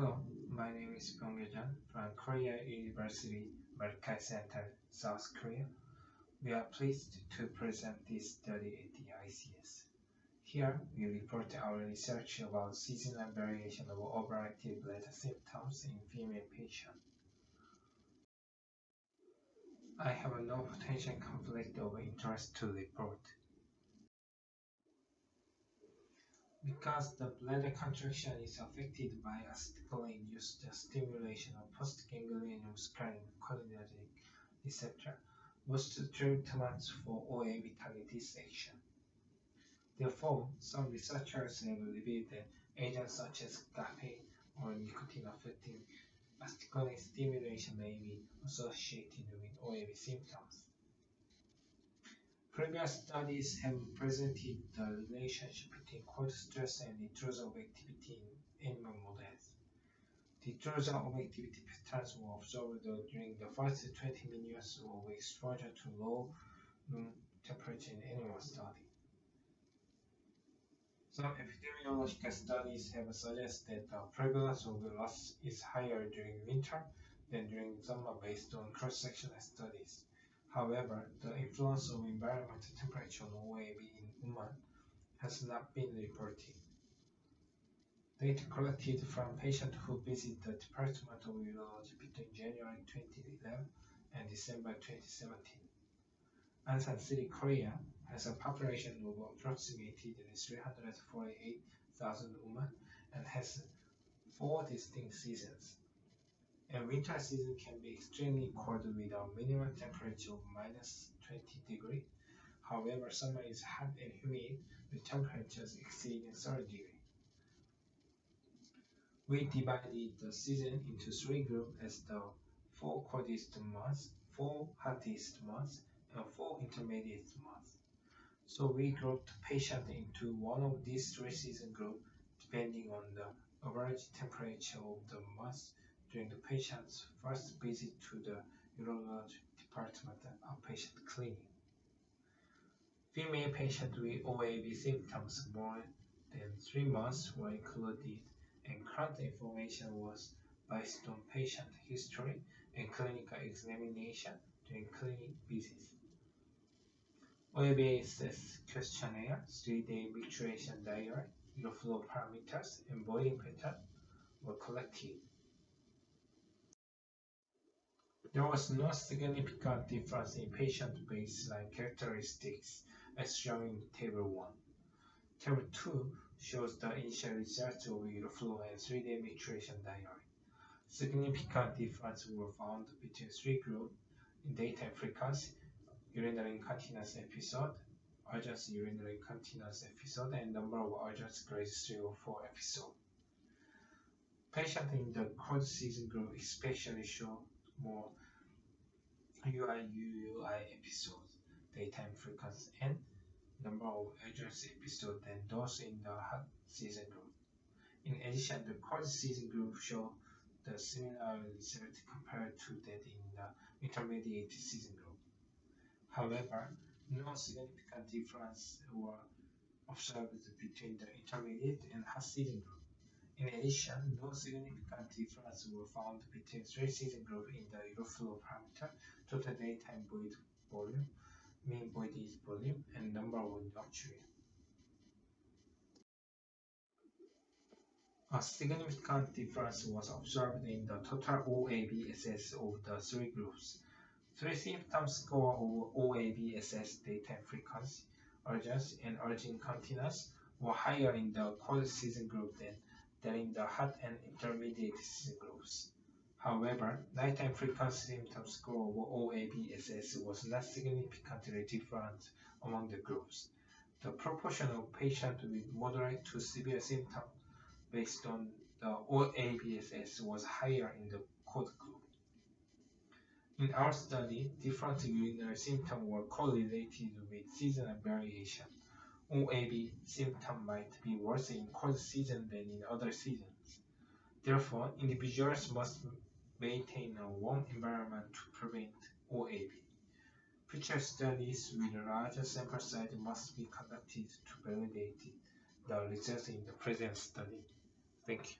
Hello, my name is Jeon from Korea University Medical Center, South Korea. We are pleased to present this study at the ICS. Here, we report our research about seasonal variation of overactive bladder symptoms in female patients. I have no potential conflict of interest to report. Because the bladder contraction is affected by acidically induced stimulation of postganglionic muscarinic cholinergic receptor, most treatments for OAB target this action. Therefore, some researchers have revealed that agents such as caffeine or nicotine affecting acetylcholine stimulation may be associated with OAB symptoms. Previous studies have presented the relationship between cold stress and detrusor overactivity in animal models. Detrusor overactivity patterns were observed during the first 20 minutes of exposure to low room temperature in animal study. Some epidemiological studies have suggested the prevalence of LUTs is higher during winter than during summer based on cross-sectional studies. However, the influence of environmental temperature on OAB in women has not been reported. Data collected from patients who visited the Department of Urology between January 2011 and December 2017. Ansan City, Korea has a population of approximately 348,000 women and has 4 distinct seasons. And winter season can be extremely cold with a minimum temperature of -20 degrees. However, summer is hot and humid with temperatures exceeding 30 degrees. We divided the season into 3 groups as the 4 coldest months, 4 hottest months, and 4 intermediate months. So we grouped patients into one of these 3 season groups depending on the average temperature of the month during the patient's first visit to the urology department outpatient clinic. Female patients with OAB symptoms more than 3 months were included, and current information was based on patient history and clinical examination during clinic visits. OAB-assess questionnaire, 3-day micturition diary, uroflow parameters, and boiling pattern were collected. There was no significant difference in patient baseline characteristics as shown in Table 1. Table 2 shows the initial results of uroflow and 3-day micturition diary. Significant differences were found between 3 groups in daytime frequency, urinary incontinence episode, urgency urinary incontinence episode, and number of urgency grade 3 or 4 episodes. Patients in the cold season group especially show more UUI episodes, daytime frequency, and number of urgency episodes than those in the hot season group. In addition, the cold season group show the similar result compared to that in the intermediate season group. However, no significant difference were observed between the intermediate and hot season group. In addition, no significant difference were found between 3 season groups in the uroflow parameter, total daytime void volume, mean voidage volume, and number of nocturia. A significant difference was observed in the total OAB-SS of the 3 groups. 3 symptom score of OAB-SS daytime frequency, urgency, and urgent incontinence were higher in the cold season group than in the hot and intermediate season groups. However, nighttime frequency symptom score of OAB-SS was not significantly different among the groups. The proportion of patients with moderate to severe symptoms based on the OAB-SS was higher in the cold group. In our study, different urinary symptoms were correlated with seasonal variation. OAB symptoms might be worse in cold season than in other seasons. Therefore, individuals must maintain a warm environment to prevent OAB. Future studies with a larger sample size must be conducted to validate the results in the present study. Thank you.